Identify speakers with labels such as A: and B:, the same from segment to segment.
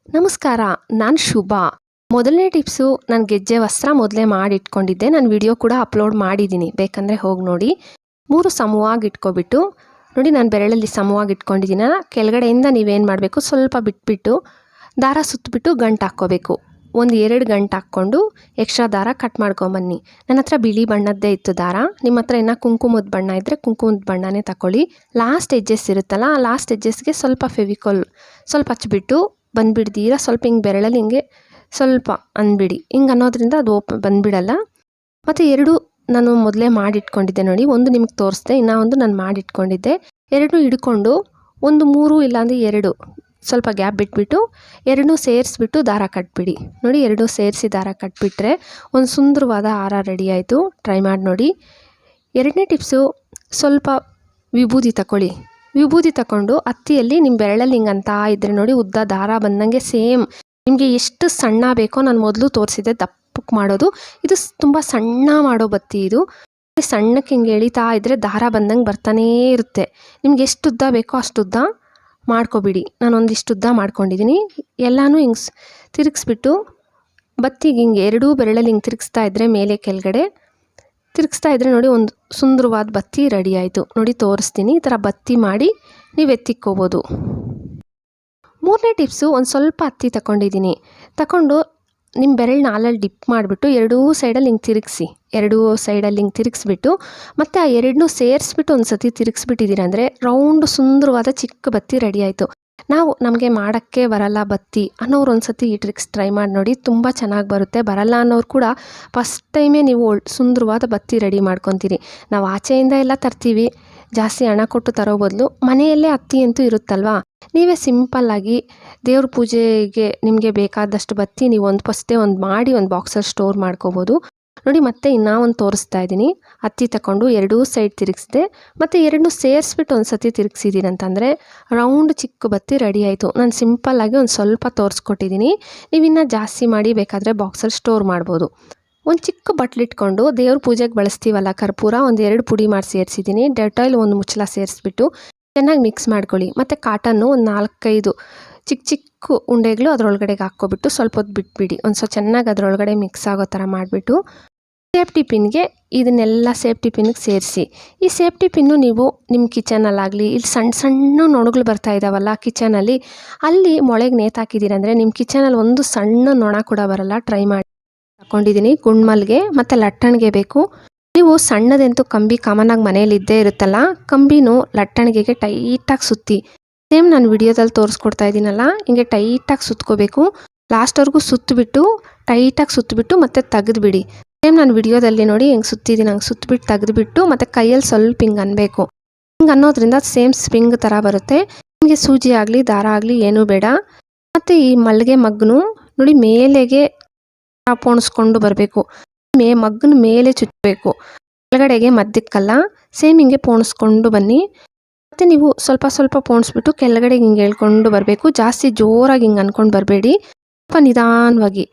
A: ನಮಸ್ಕಾರ, ನಾನು ಶುಭ. ಮೊದಲನೇ ಟಿಪ್ಸು, ನಾನು ಗೆಜ್ಜೆ ವಸ್ತ್ರ ಮೊದಲೇ ಮಾಡಿಟ್ಕೊಂಡಿದ್ದೆ. ನಾನು ವಿಡಿಯೋ ಕೂಡ ಅಪ್ಲೋಡ್ ಮಾಡಿದ್ದೀನಿ, ಬೇಕಂದರೆ ಹೋಗಿ ನೋಡಿ. 3 ಸಮವಾಗಿ ಇಟ್ಕೊಬಿಟ್ಟು ನೋಡಿ, ನಾನು ಬೆರಳಲ್ಲಿ ಸಮವಾಗಿ ಇಟ್ಕೊಂಡಿದ್ದೀನ. ಕೆಳಗಡೆಯಿಂದ ನೀವೇನು ಮಾಡಬೇಕು, ಸ್ವಲ್ಪ ಬಿಟ್ಬಿಟ್ಟು ದಾರ ಸುತ್ತಬಿಟ್ಟು ಗಂಟು ಹಾಕ್ಕೋಬೇಕು. ಒಂದು 2 ಗಂಟು ಹಾಕ್ಕೊಂಡು ಎಕ್ಸ್ಟ್ರಾ ದಾರ ಕಟ್ ಮಾಡ್ಕೊಂಬನ್ನಿ. ನನ್ನ ಹತ್ರ ಬಿಳಿ ಬಣ್ಣದ್ದೇ ಇತ್ತು ದಾರ. ನಿಮ್ಮ ಹತ್ರ ಏನೋ ಕುಂಕುಮದ ಬಣ್ಣ ಇದ್ದರೆ ಕುಂಕುಮದ ಬಣ್ಣನೇ ತಗೊಳ್ಳಿ. ಲಾಸ್ಟ್ ಎಡ್ಜಸ್ ಇರುತ್ತಲ್ಲ, ಆ ಲಾಸ್ಟ್ ಎಡ್ಜಸ್ಗೆ ಸ್ವಲ್ಪ ಫೆವಿಕಾಲ್ ಸ್ವಲ್ಪ ಹಚ್ಬಿಟ್ಟು ಬಂದುಬಿಡ್ದೀರ. ಸ್ವಲ್ಪ ಹಿಂಗೆ ಬೆರಳಲ್ಲಿ ಹಿಂಗೆ ಸ್ವಲ್ಪ ಅಂದ್ಬಿಡಿ. ಹಿಂಗೆ ಅನ್ನೋದ್ರಿಂದ ಅದು ಬಂದುಬಿಡಲ್ಲ. ಮತ್ತು 2 ನಾನು ಮೊದಲೇ ಮಾಡಿಟ್ಕೊಂಡಿದ್ದೆ ನೋಡಿ. ಒಂದು ನಿಮ್ಗೆ ತೋರಿಸ್ದೆ, ಇನ್ನೂ ಒಂದು ನಾನು ಮಾಡಿಟ್ಕೊಂಡಿದ್ದೆ. 2 ಹಿಡ್ಕೊಂಡು ಒಂದು 3 ಇಲ್ಲಾಂದರೆ 2 ಸ್ವಲ್ಪ ಗ್ಯಾಪ್ ಬಿಟ್ಬಿಟ್ಟು 2 ಸೇರಿಸ್ಬಿಟ್ಟು ದಾರ ಕಟ್ಬಿಡಿ. ನೋಡಿ, 2 ಸೇರಿಸಿ ದಾರ ಕಟ್ಬಿಟ್ರೆ ಒಂದು ಸುಂದರವಾದ ಹಾರ ರೆಡಿ ಆಯಿತು. ಟ್ರೈ ಮಾಡಿ ನೋಡಿ. 2ನೇ ಟಿಪ್ಸು, ಸ್ವಲ್ಪ ವಿಭೂತಿ ತಗೊಳ್ಳಿ. ವಿಭೂತಿ ತಗೊಂಡು ಹತ್ತಿಯಲ್ಲಿ ನಿಮ್ಮ ಬೆರಳಲ್ಲಿ ಹಿಂಗೆ ಅಂತ ಇದ್ದರೆ ನೋಡಿ, ಉದ್ದ ದಾರ ಬಂದಂಗೆ ಸೇಮ್ ನಿಮಗೆ ಎಷ್ಟು ಸಣ್ಣ ಬೇಕೋ ನಾನು ಮೊದಲು ತೋರಿಸಿದ್ದೆ ದಪ್ಪಕ್ಕೆ ಮಾಡೋದು. ಇದು ತುಂಬ ಸಣ್ಣ ಮಾಡೋ ಬತ್ತಿ. ಇದು ಸಣ್ಣಕ್ಕೆ ಹಿಂಗೆ ಎಳಿತಾ ಇದ್ದರೆ ದಾರ ಬಂದಂಗೆ ಬರ್ತಾನೇ ಇರುತ್ತೆ. ನಿಮ್ಗೆ ಎಷ್ಟು ಉದ್ದ ಬೇಕೋ ಅಷ್ಟು ಉದ್ದ ಮಾಡ್ಕೊಬಿಡಿ. ನಾನು ಒಂದಿಷ್ಟು ಉದ್ದ ಮಾಡ್ಕೊಂಡಿದ್ದೀನಿ. ಎಲ್ಲನೂ ಹಿಂಗೆ ತಿರುಗಿಸ್ಬಿಟ್ಟು ಬತ್ತಿಗೆ ಹಿಂಗೆ 2 ಬೆರಳಲ್ಲಿ ಹಿಂಗೆ ತಿರುಗಿಸ್ತಾ ಇದ್ದರೆ ಮೇಲೆ ಕೆಳಗಡೆ ತಿರುಗಿಸ್ತಾ ಇದ್ದರೆ ನೋಡಿ, ಒಂದು ಸುಂದರವಾದ ಬತ್ತಿ ರೆಡಿ ಆಯಿತು. ನೋಡಿ, ತೋರಿಸ್ತೀನಿ. ಈ ಥರ ಬತ್ತಿ ಮಾಡಿ ನೀವು ಎತ್ತಿಕ್ಕೋಬೋದು. 3ನೇ ಟಿಪ್ಸು, ಒಂದು ಸ್ವಲ್ಪ ಹತ್ತಿ ತಗೊಂಡಿದ್ದೀನಿ. ತಗೊಂಡು ನಿಮ್ಮ ಬೆರಳನ್ನ ಹಾಲಲ್ಲಿ ಡಿಪ್ ಮಾಡಿಬಿಟ್ಟು 2 ಸೈಡಲ್ಲಿ ಹಿಂಗೆ ತಿರುಗಿಸಿ. 2 ಸೈಡಲ್ಲಿ ಹಿಂಗೆ ತಿರುಗಿಸ್ಬಿಟ್ಟು ಮತ್ತು ಆ 2 ಸೇರಿಸ್ಬಿಟ್ಟು ಒಂದು ಸತಿ ತಿರುಗಿಸ್ಬಿಟ್ಟಿದ್ದೀರ ಅಂದರೆ ರೌಂಡ್ ಸುಂದರವಾದ ಚಿಕ್ಕ ಬತ್ತಿ ರೆಡಿ ಆಯಿತು. ನಮಗೆ ಮಾಡೋಕ್ಕೆ ಬರಲ್ಲ ಬತ್ತಿ ಅನ್ನೋರು ಒಂದು ಸತಿ ಈ ಟ್ರಿಕ್ಸ್ ಟ್ರೈ ಮಾಡಿ ನೋಡಿ, ತುಂಬ ಚೆನ್ನಾಗಿ ಬರುತ್ತೆ. ಬರಲ್ಲ ಅನ್ನೋರು ಕೂಡ ಫಸ್ಟ್ ಟೈಮೇ ನೀವು ಸುಂದರವಾದ ಬತ್ತಿ ರೆಡಿ ಮಾಡ್ಕೊತೀರಿ. ನಾವು ಆಚೆಯಿಂದ ಎಲ್ಲ ತರ್ತೀವಿ, ಜಾಸ್ತಿ ಹಣ ಕೊಟ್ಟು ತರೋ ಬದಲು ಮನೆಯಲ್ಲೇ ಹತ್ತಿ ಅಂತೂ ಇರುತ್ತಲ್ವಾ, ನೀವೇ ಸಿಂಪಲ್ಲಾಗಿ ದೇವ್ರ ಪೂಜೆಗೆ ನಿಮಗೆ ಬೇಕಾದಷ್ಟು ಬತ್ತಿ ನೀವು ಫಸ್ಟೇ ಒಂದು ಮಾಡಿ ಒಂದು ಬಾಕ್ಸಲ್ಲಿ ಸ್ಟೋರ್ ಮಾಡ್ಕೋಬೋದು. ನೋಡಿ, ಮತ್ತೆ ಇನ್ನೂ ಒಂದು ತೋರಿಸ್ತಾ ಇದ್ದೀನಿ. ಹತ್ತಿ ತಗೊಂಡು 2 ಸೈಡ್ ತಿರುಗಿಸಿದೆ ಮತ್ತು 2 ಸೇರಿಸ್ಬಿಟ್ಟು ಒಂದು ಸತಿ ತಿರುಗಿಸಿದ್ದೀನಿ ಅಂತಂದರೆ ರೌಂಡ್ ಚಿಕ್ಕ ಬತ್ತಿ ರೆಡಿ ಆಯಿತು. ನಾನು ಸಿಂಪಲ್ಲಾಗಿ ಒಂದು ಸ್ವಲ್ಪ ತೋರಿಸ್ಕೊಟ್ಟಿದ್ದೀನಿ. ನೀವಿನ್ನೂ ಜಾಸ್ತಿ ಮಾಡಿ ಬೇಕಾದರೆ ಬಾಕ್ಸಲ್ಲಿ ಸ್ಟೋರ್ ಮಾಡ್ಬೋದು. ಒಂದು ಚಿಕ್ಕ ಬಟ್ಲಿಟ್ಕೊಂಡು ದೇವ್ರ ಪೂಜೆಗೆ ಬಳಸ್ತೀವಲ್ಲ ಕರ್ಪೂರ, ಒಂದು 2 ಪುಡಿ ಮಾಡಿ ಸೇರಿಸಿದ್ದೀನಿ. ಡೆಟಾಯಿಲ್ ಒಂದು ಮುಚ್ಚಳ ಸೇರಿಸ್ಬಿಟ್ಟು ಚೆನ್ನಾಗಿ ಮಿಕ್ಸ್ ಮಾಡ್ಕೊಳ್ಳಿ. ಮತ್ತು ಕಾಟನ್ನು ಒಂದು 4-5 ಚಿಕ್ಕ ಚಿಕ್ಕ ಉಂಡೆಗಳು ಅದರೊಳಗಡೆಗೆ ಹಾಕ್ಕೊಬಿಟ್ಟು ಸ್ವಲ್ಪ ಹೊತ್ತು ಬಿಟ್ಬಿಡಿ. ಒಂದು ಸ್ವಲ್ಪ ಚೆನ್ನಾಗಿ ಅದರೊಳಗಡೆ ಮಿಕ್ಸ್ ಆಗೋ ಥರ ಮಾಡಿಬಿಟ್ಟು ಸೇಫ್ಟಿ ಪಿನ್ಗೆ ಇದನ್ನೆಲ್ಲ ಸೇಫ್ಟಿ ಪಿನ್ಗೆ ಸೇರಿಸಿ. ಈ ಸೇಫ್ಟಿ ಪಿನ್ನು ನೀವು ನಿಮ್ಮ ಕಿಚನಲ್ಲಾಗಲಿ, ಇಲ್ಲಿ ಸಣ್ಣ ಸಣ್ಣ ನೊಣಗಳು ಬರ್ತಾ ಇದ್ದಾವಲ್ಲ ಕಿಚನಲ್ಲಿ, ಅಲ್ಲಿ ಮೊಳೆಗೆ ನೇತಾಕಿದ್ದೀರ ಅಂದರೆ ನಿಮ್ಮ ಕಿಚನಲ್ಲಿ ಒಂದು ಸಣ್ಣ ನೊಣ ಕೂಡ ಬರಲ್ಲ. ಟ್ರೈ ಮಾಡಿ. ತಗೊಂಡಿದ್ದೀನಿ ಗುಂಡ್ಮಲ್ಗೆ ಮತ್ತು ಲಟ್ಟಣಿಗೆ ಬೇಕು. ನೀವು ಸಣ್ಣದಂತೂ ಕಂಬಿ ಕಾಮನಾಗಿ ಮನೇಲಿ ಇದ್ದೇ ಇರುತ್ತಲ್ಲ, ಕಂಬಿನೂ ಲಟ್ಟಣಿಗೆಗೆ ಟೈಟಾಗಿ ಸುತ್ತಿ. ಸೇಮ್ ನಾನು ವಿಡಿಯೋದಲ್ಲಿ ತೋರಿಸ್ಕೊಡ್ತಾ ಇದ್ದೀನಲ್ಲ, ಹಿಂಗೆ ಟೈಟಾಗಿ ಸುತ್ಕೋಬೇಕು. ಲಾಸ್ಟ್ವರೆಗೂ ಸುತ್ತಬಿಟ್ಟು ಟೈಟಾಗಿ ಸುತ್ತಬಿಟ್ಟು ಮತ್ತೆ ತೆಗೆದುಬಿಡಿ. ಸೇಮ್ ನಾನು ವಿಡಿಯೋದಲ್ಲಿ ನೋಡಿ ಹಿಂಗೆ ಸುತ್ತಿದ್ದೀನಿ, ಹಂಗೆ ಸುತ್ತಬಿಟ್ಟು ತೆಗೆದುಬಿಟ್ಟು ಮತ್ತು ಕೈಯಲ್ಲಿ ಸ್ವಲ್ಪ ಹಿಂಗೆ ಅನ್ನಬೇಕು. ಹಿಂಗೆ ಅನ್ನೋದ್ರಿಂದ ಸೇಮ್ ಸ್ಪ್ರಿಂಗ್ ಥರ ಬರುತ್ತೆ. ನಿಮಗೆ ಸೂಜಿ ಆಗಲಿ ದಾರ ಆಗಲಿ ಏನೂ ಬೇಡ. ಮತ್ತು ಈ ಮಲ್ಲಿಗೆ ಮಗ್ಗನು ನೋಡಿ ಮೇಲೆಗೆ ಪೋಣಿಸ್ಕೊಂಡು ಬರಬೇಕು. ಮಗ್ಗನ ಮೇಲೆ ಚುಚ್ಚಬೇಕು, ಕೆಳಗಡೆಗೆ ಮಧ್ಯಕ್ಕಲ್ಲ. ಸೇಮ್ ಹಿಂಗೆ ಪೋಣಿಸ್ಕೊಂಡು ಬನ್ನಿ. ಮತ್ತು ನೀವು ಸ್ವಲ್ಪ ಸ್ವಲ್ಪ ಪೋಣಿಸ್ಬಿಟ್ಟು ಕೆಳಗಡೆಗೆ ಹಿಂಗೆ ಹೇಳ್ಕೊಂಡು ಬರಬೇಕು. ಜಾಸ್ತಿ ಜೋರಾಗಿ ಹಿಂಗೆ ಅಂದ್ಕೊಂಡು ಬರಬೇಡಿ. ಸ್ವಲ್ಪ ನಿಧಾನವಾಗಿ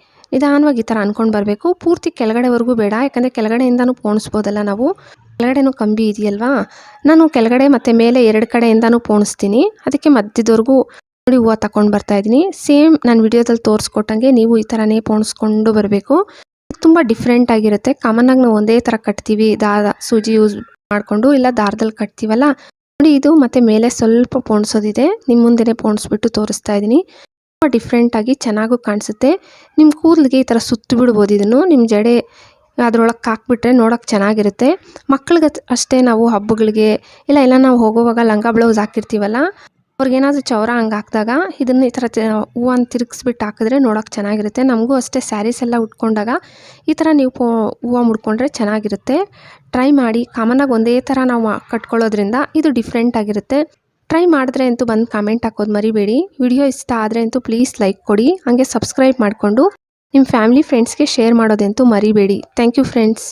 A: ಈ ಥರ ಅಂದ್ಕೊಂಡು ಬರಬೇಕು. ಪೂರ್ತಿ ಕೆಳಗಡೆವರೆಗೂ ಬೇಡ, ಯಾಕಂದರೆ ಕೆಳಗಡೆಯಿಂದನೂ ಪೋಣಿಸ್ಬೋದಲ್ಲ ನಾವು. ಕೆಳಗಡೆನೂ ಕಂಬಿ ಇದೆಯಲ್ವಾ, ನಾನು ಕೆಳಗಡೆ ಮತ್ತು ಮೇಲೆ 2 ಕಡೆಯಿಂದನೂ ಪೋಣಿಸ್ತೀನಿ. ಅದಕ್ಕೆ ಮಧ್ಯದವರೆಗೂ ನೋಡಿ ಹೂವು ತಗೊಂಡು ಬರ್ತಾಯಿದ್ದೀನಿ. ಸೇಮ್ ನಾನು ವಿಡಿಯೋದಲ್ಲಿ ತೋರಿಸ್ಕೊಟ್ಟಂಗೆ ನೀವು ಈ ಥರನೇ ಪೋಣಿಸ್ಕೊಂಡು ಬರಬೇಕು. ತುಂಬ ಡಿಫ್ರೆಂಟ್ ಆಗಿರುತ್ತೆ. ಕಾಮನ್ನಾಗಿ ನಾವು ಒಂದೇ ಥರ ಕಟ್ತೀವಿ, ಸೂಜಿ ಯೂಸ್ ಮಾಡಿಕೊಂಡು, ಇಲ್ಲ ದಾರದಲ್ಲಿ ಕಟ್ತೀವಲ್ಲ. ನೋಡಿ, ಇದು ಮತ್ತು ಮೇಲೆ ಸ್ವಲ್ಪ ಪೋಣಿಸೋದಿದೆ. ನಿಮ್ಮ ಮುಂದೆನೇ ಪೋಣಿಸ್ಬಿಟ್ಟು ತೋರಿಸ್ತಾ ಇದ್ದೀನಿ. ತುಂಬ ಡಿಫ್ರೆಂಟಾಗಿ ಚೆನ್ನಾಗೂ ಕಾಣಿಸುತ್ತೆ. ನಿಮ್ಮ ಕೂದಲಿಗೆ ಈ ಥರ ಸುತ್ತು ಬಿಡ್ಬೋದು. ಇದನ್ನು ನಿಮ್ಮ ಜಡೆ ಅದರೊಳಗೆ ಹಾಕ್ಬಿಟ್ರೆ ನೋಡೋಕೆ ಚೆನ್ನಾಗಿರುತ್ತೆ. ಮಕ್ಳಿಗೆ ಅಷ್ಟೇ, ನಾವು ಹಬ್ಬಗಳಿಗೆ ಇಲ್ಲ ನಾವು ಹೋಗುವಾಗ ಲಂಗ ಬ್ಲೌಸ್ ಹಾಕಿರ್ತೀವಲ್ಲ, ಅವ್ರಿಗೇನಾದರೂ ಚೌರ ಹಂಗೆ ಹಾಕಿದಾಗ ಇದನ್ನು ಈ ಥರ ಹೂವನ್ನು ತಿರುಗಿಸ್ಬಿಟ್ಟು ಹಾಕಿದ್ರೆ ನೋಡೋಕೆ ಚೆನ್ನಾಗಿರುತ್ತೆ. ನಮಗೂ ಅಷ್ಟೇ ಸ್ಯಾರೀಸ್ ಎಲ್ಲ ಉಟ್ಕೊಂಡಾಗ ಈ ಥರ ನೀವು ಹೂವು ಮುಡ್ಕೊಂಡ್ರೆ ಚೆನ್ನಾಗಿರುತ್ತೆ. ಟ್ರೈ ಮಾಡಿ. ಕಾಮನ್ನಾಗಿ ಒಂದೇ ಥರ ನಾವು ಕಟ್ಕೊಳ್ಳೋದ್ರಿಂದ ಇದು ಡಿಫ್ರೆಂಟ್ ಆಗಿರುತ್ತೆ. ಟ್ರೈ ಮಾಡಿದ್ರೆ ಅಂತೂ ಬಂದು ಕಾಮೆಂಟ್ ಹಾಕೋದು ಮರಿಬೇಡಿ. ವಿಡಿಯೋ ಇಷ್ಟ ಆದರೆ ಅಂತೂ ಪ್ಲೀಸ್ ಲೈಕ್ ಕೊಡಿ. ಹಾಗೆ ಸಬ್ಸ್ಕ್ರೈಬ್ ಮಾಡಿಕೊಂಡು ನಿಮ್ಮ ಫ್ಯಾಮಿಲಿ ಫ್ರೆಂಡ್ಸ್ಗೆ ಶೇರ್ ಮಾಡೋದಂತೂ ಮರಿಬೇಡಿ. Thank you friends.